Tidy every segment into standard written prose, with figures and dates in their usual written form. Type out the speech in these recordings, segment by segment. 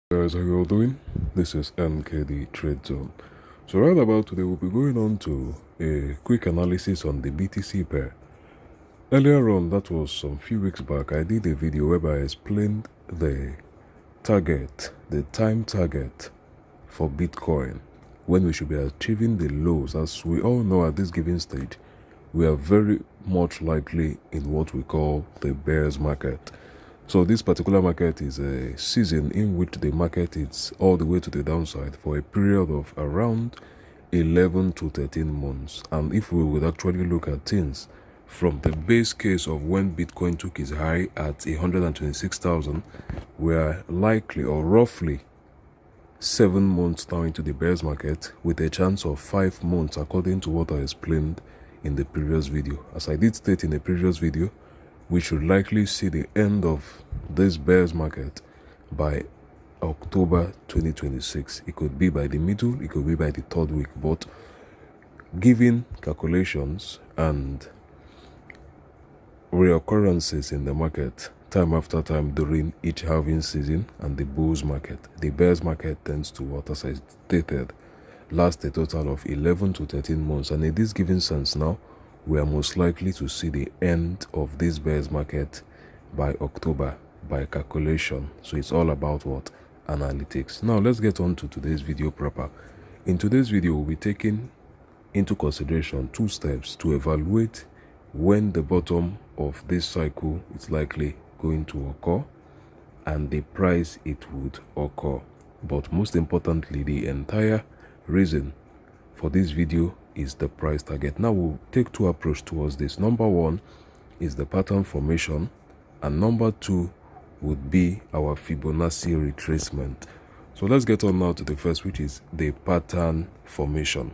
Guys, how you all doing? This is NKD Trade Zone. So right about today, we'll be going on to a quick analysis on the BTC pair. Earlier on, that was some few weeks back, I did a video whereby I explained the target, the time target for Bitcoin, when we should be achieving the lows. As we all know at this given stage, we are very much likely in what we call the bears market. So this particular market is a season in which the market is all the way to the downside for a period of around 11 to 13 months. And if we would actually look at things from the base case of when Bitcoin took its high at 126,000, we are likely or roughly 7 months now into the bears market with a chance of 5 months according to what I explained in the previous video. As I did state in the previous video, we should likely see the end of this bears market by October 2026. It could be by the middle, it could be by the third week, but given calculations and reoccurrences in the market time after time during each halving season and the bulls market, the bears market tends to, what as I stated, last a total of 11 to 13 months. And in this given sense now, we are most likely to see the end of this bears market by October by calculation. So it's all about what? Analytics. Now let's get on to today's video proper. In today's video, we'll be taking into consideration 2 steps to evaluate when the bottom of this cycle is likely going to occur and the price it would occur. But most importantly, the entire reason for this video is the price target. Now we'll take 2 approaches towards this. Number 1 is the pattern formation, and number 2 would be our Fibonacci retracement. So let's get on now to the first, which is the pattern formation.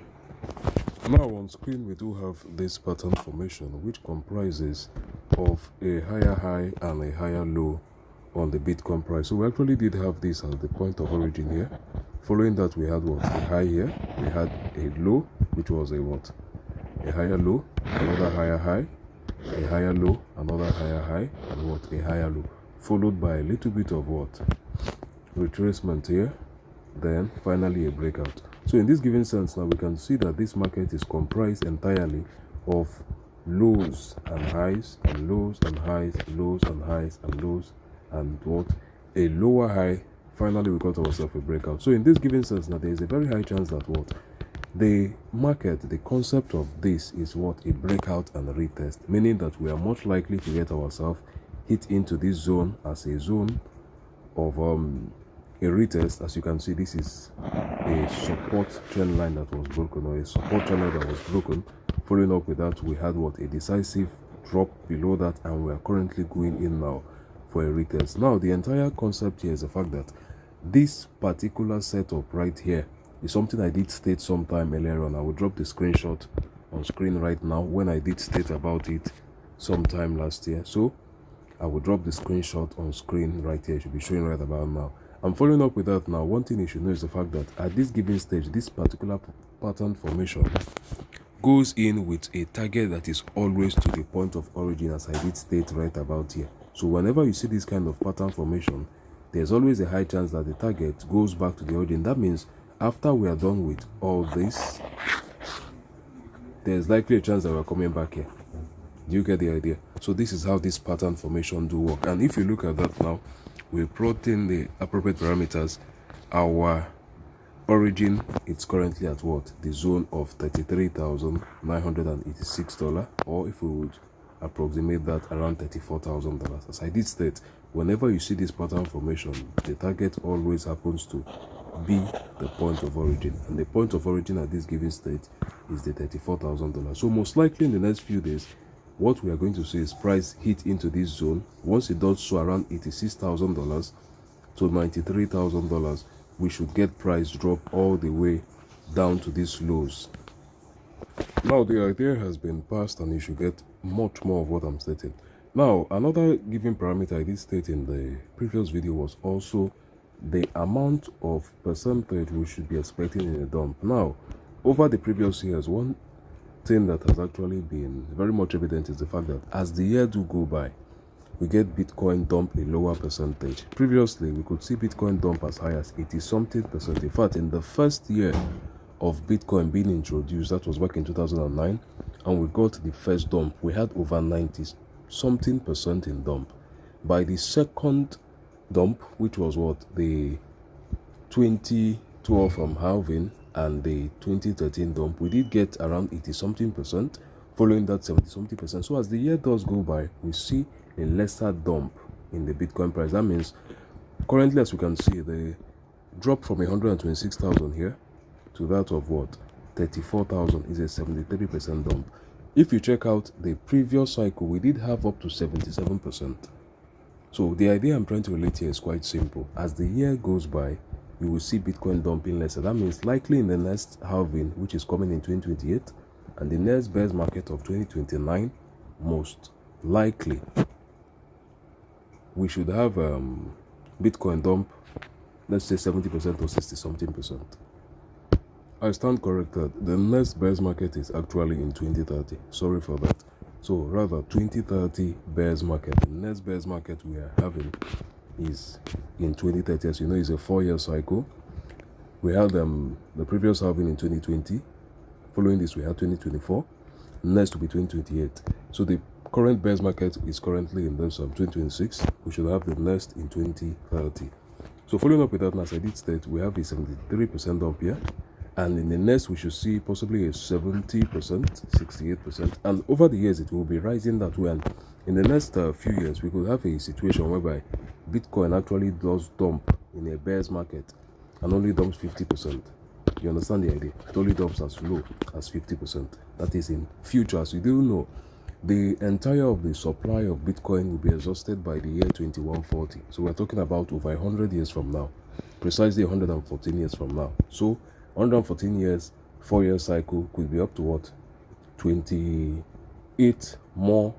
Now on screen we do have this pattern formation, which comprises of a higher high and a higher low on the Bitcoin price. So we actually did have this as the point of origin here. Following that, we had what? A high here, we had a low, which was a what? A higher low, another higher high, a higher low, another higher high, and what? A higher low, followed by a little bit of what? Retracement here, then finally a breakout. So in this given sense now, we can see that this market is comprised entirely of lows and highs, and lows and highs, lows and highs, and lows, and what? A lower high. Finally we got ourselves a breakout. So in this given sense now, there is a very high chance that what? The market, the concept of this is what? A breakout and a retest, meaning that we are much likely to get ourselves hit into this zone as a zone of a retest. As you can see, this is a support trend line that was broken, or a support channel that was broken. Following up with that, we had what? A decisive drop below that, and we are currently going in now for a retest. Now the entire concept here is the fact that this particular setup right here is something I did state sometime earlier on. I will drop the screenshot on screen right now when I did state about it sometime last year. So I will drop the screenshot on screen right here. It should be showing right about now. I'm following up with that now. One thing you should know is the fact that at this given stage, this particular pattern formation goes in with a target that is always to the point of origin, as I did state right about here. So whenever you see this kind of pattern formation, there's always a high chance that the target goes back to the origin. That means after we are done with all this, there's likely a chance that we're coming back here. Do you get the idea? So this is how this pattern formation do work. And if you look at that now, we brought in the appropriate parameters. Our origin, it's currently at what? The zone of $33,986, or if we would approximate that, around $34,000. As I did state, whenever you see this pattern formation, the target always happens to be the point of origin, and the point of origin at this given state is the $34,000. So most likely in the next few days, what we are going to see is price hit into this zone. Once it does so, around $86,000 to $93,000, we should get price drop all the way down to these lows. Now the idea has been passed, and you should get much more of what I'm stating. Now another given parameter I did state in the previous video was also the amount of percentage we should be expecting in a dump. Now over the previous years, one thing that has actually been very much evident is the fact that as the year do go by, we get Bitcoin dump a lower percentage. Previously, we could see Bitcoin dump as high as 80-something%. In fact, in the first year of Bitcoin being introduced, that was back in 2009, and we got the first dump, we had over 90-something% in dump. By the second dump, which was what, the 2012 from halving and the 2013 dump, we did get around 80-something%, following that 70-something%. So as the year does go by, we see a lesser dump in the Bitcoin price. That means currently, as we can see, the drop from 126,000 here to that of what, 34,000 is a 73% dump. If you check out the previous cycle, we did have up to 77%. So the idea I'm trying to relate here is quite simple. As the year goes by, you will see Bitcoin dumping lesser. That means likely in the next halving, which is coming in 2028, and the next bear market of 2029, most likely, we should have Bitcoin dump, let's say 70% or 60-something%. I stand corrected. The next bear market is actually in 2030. Sorry for that. So rather 2030 bears market. The next bears market we are having is in 2030. As you know, it's a 4-year cycle. We had the previous halving in 2020. Following this, we had 2024. Next will be 2028. So the current bears market is currently in this 2026. We should have the next in 2030. So following up with that, as I did state, we have a 73% dump here. And in the next, we should see possibly a 70%, 68%. And over the years, it will be rising that way. And in the next few years, we could have a situation whereby Bitcoin actually does dump in a bear's market and only dumps 50%. You understand the idea? It only dumps as low as 50%. That is in future. As you do know, the entire of the supply of Bitcoin will be exhausted by the year 2140. So we're talking about over 100 years from now. Precisely 114 years from now. So 114 years, 4-year cycle could be up to what? 28 more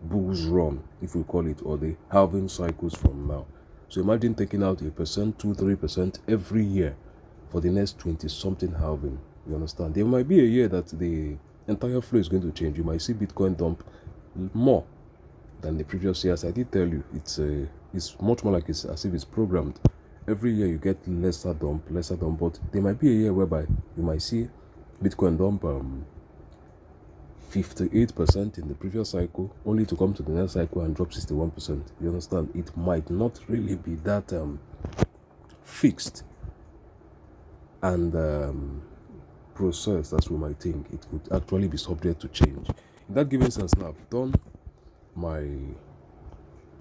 bulls run, if we call it, or the halving cycles from now. So imagine taking out 1%, 2-3% every year for the next 20-something halving. You understand? There might be a year that the entire flow is going to change. You might see Bitcoin dump more than the previous years. I did tell you, it's much more like it's as if it's programmed. Every year you get lesser dump, but there might be a year whereby you might see Bitcoin dump 58% in the previous cycle, only to come to the next cycle and drop 61%. You understand? It might not really be that fixed and processed as we might think. It could actually be subject to change. In that given sense, now I've done my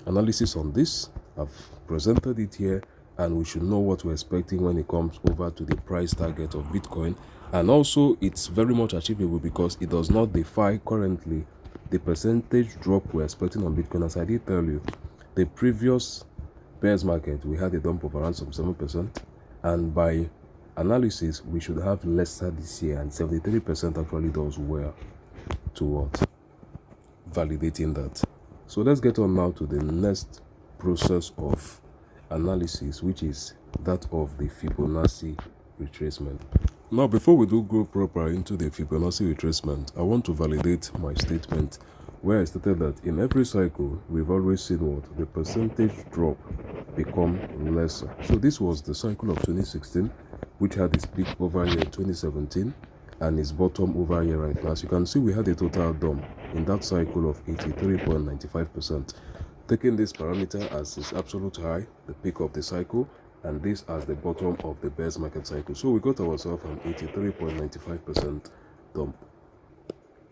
analysis on this. I've presented it here, and we should know what we're expecting when it comes over to the price target of Bitcoin. And also, it's very much achievable because it does not defy currently the percentage drop we're expecting on Bitcoin. As I did tell you, the previous bears market, we had a dump of around some 7%, and by analysis, we should have lesser this year, and 73% actually does well to what? Validating that. So let's get on now to the next process of analysis, which is that of the Fibonacci retracement. Now, before we do go proper into the Fibonacci retracement, I want to validate my statement where I stated that in every cycle, we've always seen what? The percentage drop become lesser. So this was the cycle of 2016, which had its peak over here in 2017 and its bottom over here right now. As you can see, we had a total dump in that cycle of 83.95%. Taking this parameter as its absolute high, the peak of the cycle, and this as the bottom of the bears market cycle. So we got ourselves an 83.95% dump.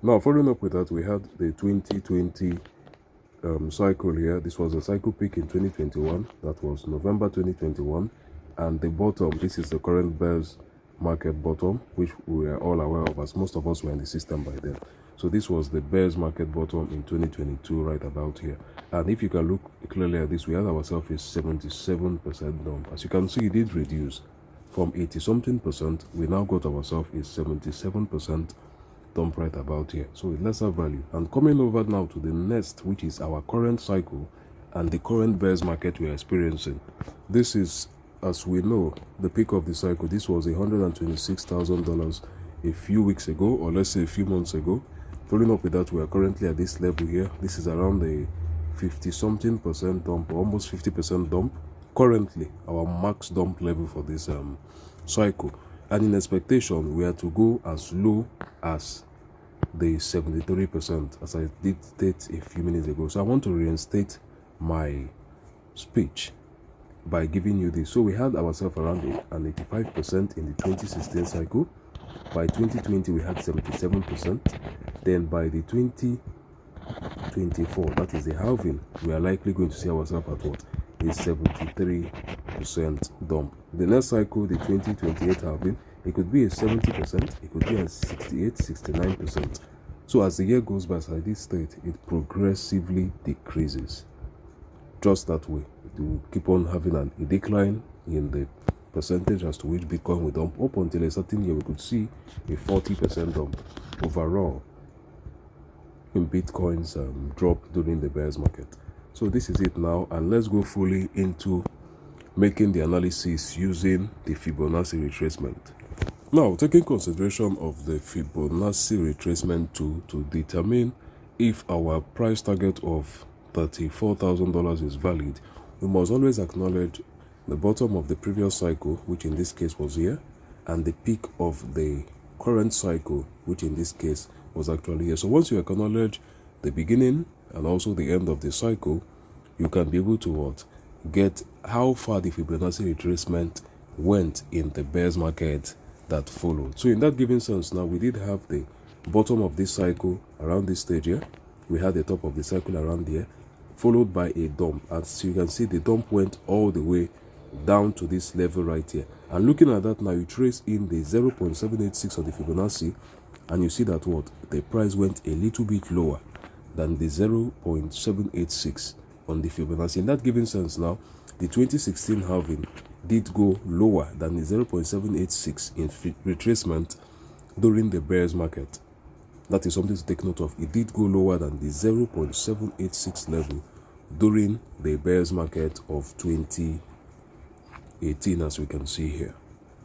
Now, following up with that, we had the 2020 cycle here. This was a cycle peak in 2021. That was November 2021. And the bottom, this is the current bears market bottom, which we are all aware of, as most of us were in the system by then. So this was the bears market bottom in 2022, right about here. And if you can look clearly at this, we had ourselves a 77% dump. As you can see, it did reduce from 80-something%. We now got ourselves a 77% dump right about here. So with lesser value. And coming over now to the next, which is our current cycle and the current bears market we are experiencing. This is, as we know, the peak of the cycle. This was $126,000 a few weeks ago, or let's say a few months ago. Following up with that, we are currently at this level here. This is around the 50 something percent dump, almost 50% dump. Currently our max dump level for this cycle, and in expectation we are to go as low as the 73%, as I did state a few minutes ago. So I want to reinstate my speech by giving you this. So we had ourselves around an 85% in the 2016 cycle. By 2020 we had 77%. Then by the 2024, that is the halving, we are likely going to see ourselves at what? A 73% dump. The next cycle, the 2028 halving, it could be a 70%, it could be a 68, 69%. So as the year goes by, as I did state, it progressively decreases. Just that way, it will keep on having a decline in the percentage as to which Bitcoin will dump, up until a certain year we could see a 40% dump overall in Bitcoin's drop during the bears market. So this is it now, and let's go fully into making the analysis using the Fibonacci retracement. Now, taking consideration of the Fibonacci retracement tool to determine if our price target of $34,000 is valid, we must always acknowledge the bottom of the previous cycle, which in this case was here, and the peak of the current cycle, which in this case was actually here. So once you acknowledge the beginning and also the end of the cycle, you can be able to get how far the Fibonacci retracement went in the bears market that followed. So in that given sense, now we did have the bottom of this cycle around this stage here. We had the top of the cycle around here, followed by a dump. As you can see, the dump went all the way down to this level right here. And looking at that now, you trace in the 0.786 of the Fibonacci, and you see that the price went a little bit lower than the 0.786 on the Fibonacci. In that given sense now, the 2016 halving did go lower than the 0.786 in retracement during the bears market. That is something to take note of. It did go lower than the 0.786 level during the bears market of 2018, as we can see here.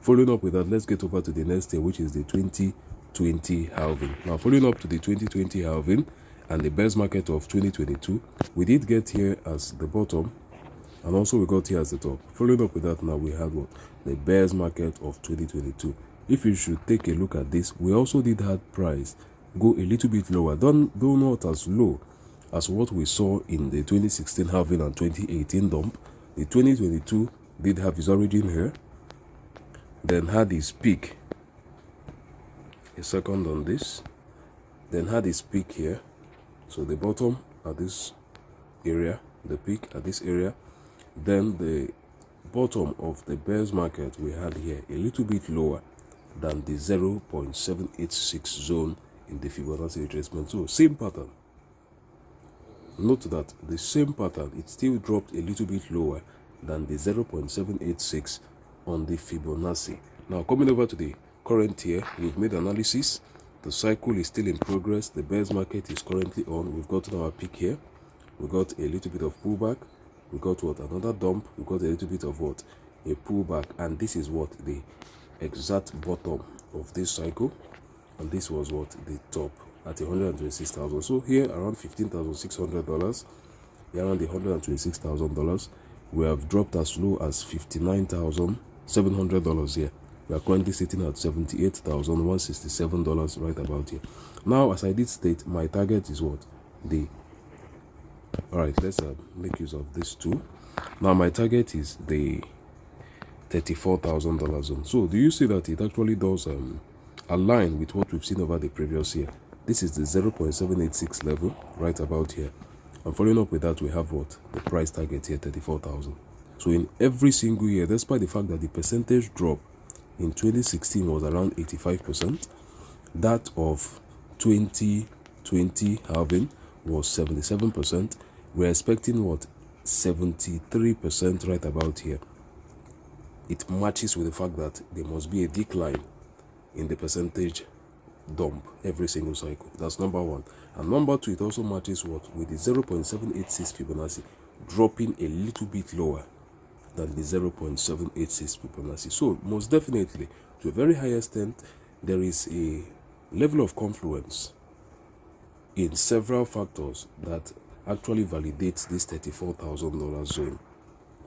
Following up with that, let's get over to the next day, which is the 2020 halving. Now, following up to the 2020 halving and the bears market of 2022, we did get here as the bottom, and also we got here as the top. Following up with that, now we had the bears market of 2022. If you should take a look at this, we also did have price go a little bit lower, though not as low as what we saw in the 2016 halving and 2018 dump. The 2022 did have its origin here, then had its peak a second on this, then had its peak here. So the bottom at this area, the peak at this area, then the bottom of the bears market we had here a little bit lower than the 0.786 zone in the Fibonacci retracement. So same pattern. Note that the same pattern, it still dropped a little bit lower than the 0.786 on the Fibonacci. Now coming over to the current year, we've made analysis. The cycle is still in progress. The bears market is currently on. We've gotten our peak here. We got a little bit of pullback. We got another dump. We got a little bit of a pullback, and this is the exact bottom of this cycle, and this was the top at 126,000. So here around $15,600, here around the $126,000, we have dropped as low as $59,700 here. We are currently sitting at $78,167 right about here. Now, as I did state, my target is all right, let's make use of this too. Now my target is the $34,000 zone. So do you see that it actually does align with what we've seen over the previous year? This is the 0.786 level right about here, and following up with that, we have the price target here, 34,000. So in every single year, despite the fact that the percentage drop in 2016 was around 85%, that of 2020 halving was 77%. We're expecting 73% right about here. It matches with the fact that there must be a decline in the percentage dump every single cycle. That's number one. And number two, it also matches with the 0.786 Fibonacci dropping a little bit lower than the 0.786 Fibonacci. So most definitely, to a very high extent, there is a level of confluence in several factors that actually validates this $34,000 zone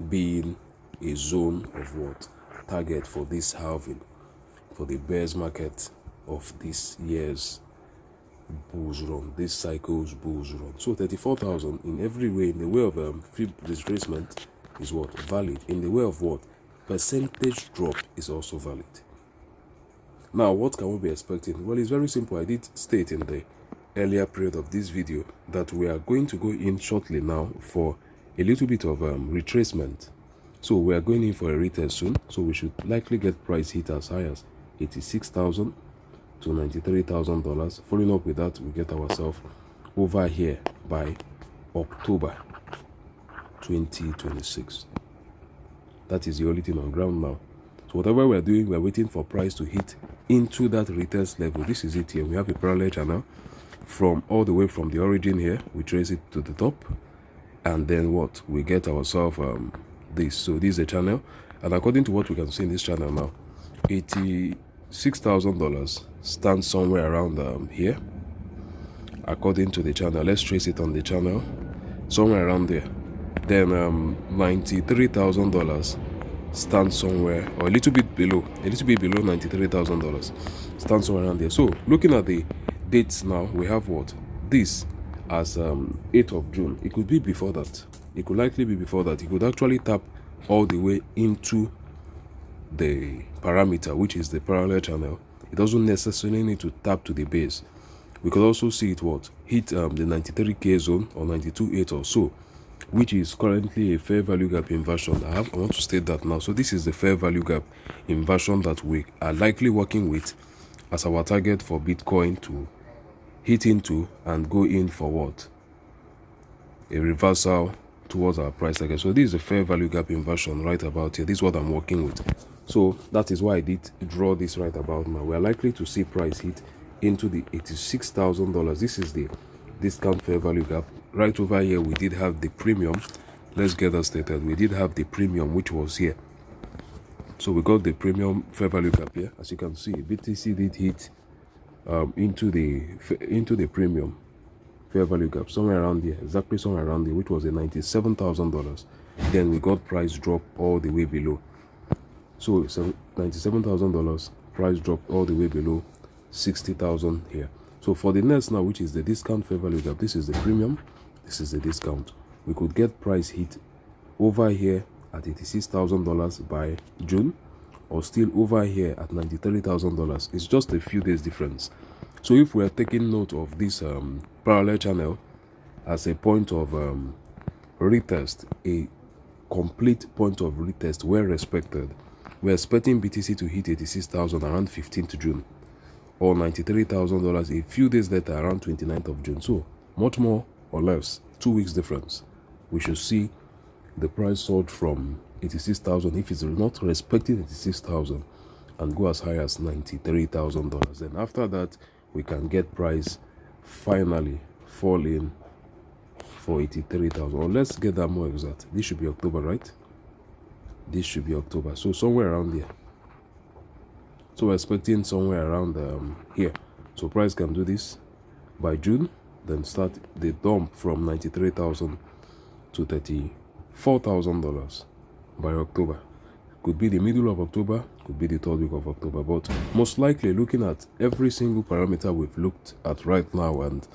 being a zone of what? Target for this halving, for the bears market of this year's bulls run, this cycle's bulls run. So 34,000 in every way, in the way of fib retracement is what? Valid. In the way of what? Percentage drop is also valid. Now, what can we be expecting? Well, it's very simple. I did state in the earlier period of this video that we are going to go in shortly now for a little bit of retracement. So we are going in for a retest soon. So we should likely get price hit as high as $86,000 to $93,000. Following up with that, we get ourselves over here by October 2026. That is the only thing on ground now. So whatever we're doing, we're waiting for price to hit into that retest level. This is it here. We have a parallel channel from all the way from the origin here. We trace it to the top, and then what? We get ourselves this. So this is a channel, and according to what we can see in this channel now, $86,000 stands somewhere around here. According to the channel, let's trace it on the channel, somewhere around there. Then $93,000 stands somewhere, or a little bit below $93,000, stands somewhere around there. So looking at the dates now, we have what? This as 8th of June. It could be before that. It could likely be before that. It could actually tap all the way into the parameter, which is the parallel channel. It doesn't necessarily need to tap to the base. We could also see it what? Hit the 93K zone or 92.8 or so, which is currently a fair value gap inversion. I want to state that now. So this is the fair value gap inversion that we are likely working with as our target for Bitcoin to hit into and go in for what? A reversal towards our price target. So this is a fair value gap inversion right about here. This is what I'm working with. So that is why I did draw this right about now. We are likely to see price hit into the $86,000. This is the discount fair value gap. Right over here, we did have the premium. Let's get that stated. We did have the premium, which was here. So we got the premium fair value gap here. As you can see, BTC did hit into the premium fair value gap somewhere around here, exactly somewhere around there, which was a $97,000. Then we got price drop all the way below. So $97,000 price drop all the way below 60,000 here. So for the next now, which is the discount fair value gap, this is the premium, this is the discount. We could get price hit over here at $86,000 by June, or still over here at $93,000. It's just a few days difference. So if we are taking note of this parallel channel as a point of retest, a complete point of retest, well respected, we're expecting BTC to hit 86,000 around 15th June, or $93,000 a few days later around 29th of June. So much more or less 2 weeks difference, we should see the price sold from 86,000 if it's not respecting 86,000 and go as high as $93,000. Then after that, we can get price finally fall in for 83,000. Or let's get that more exact. This should be October, right? This should be October. So somewhere around here. So we're expecting somewhere around here. So price can do this by June, then start the dump from 93,000 to $34,000 by October. Could be the middle of October, could be the 3rd week of October, but most likely looking at every single parameter we've looked at right now and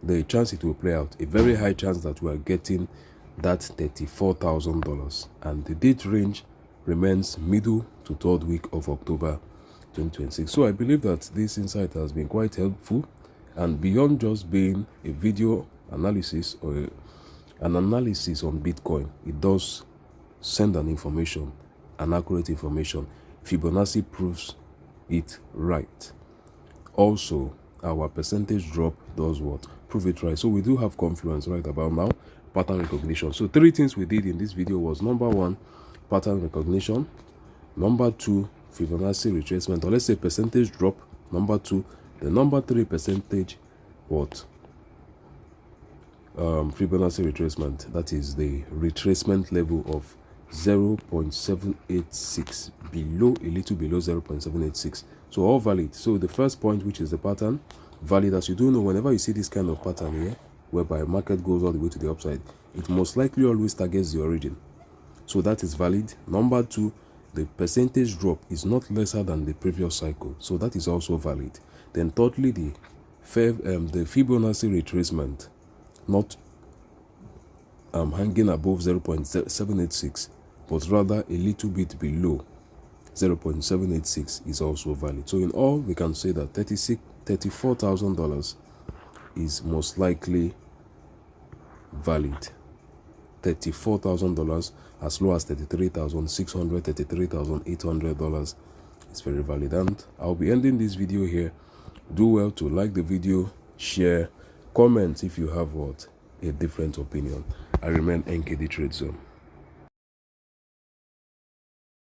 the chance it will play out, a very high chance that we are getting that $34,000, and the date range remains middle to 3rd week of October 2026. So I believe that this insight has been quite helpful, and beyond just being a video analysis or an analysis on Bitcoin, it does send an information, an accurate information. Fibonacci proves it right. Also, our percentage drop does what? Prove it right. So we do have confluence right about now. Pattern recognition. So 3 things we did in this video was: number 1, pattern recognition; number 2, Fibonacci retracement, or let's say percentage drop; number 2, the number 3, percentage what? Fibonacci retracement. That is the retracement level of 0.786, below, a little below 0.786. So all valid. So the first point, which is the pattern, valid. As you do know, whenever you see this kind of pattern here, whereby market goes all the way to the upside, it most likely always targets the origin. So that is valid. Number 2, the percentage drop is not lesser than the previous cycle. So that is also valid. Then thirdly, the Fibonacci retracement not hanging above 0.786, but rather a little bit below 0.786 is also valid. So in all, we can say that $34,000 is most likely valid. $34,000 as low as $33,600, $33,800 is very valid. And I'll be ending this video here. Do well to like the video, share, comment if you have a different opinion. I remain NKD Trade Zone.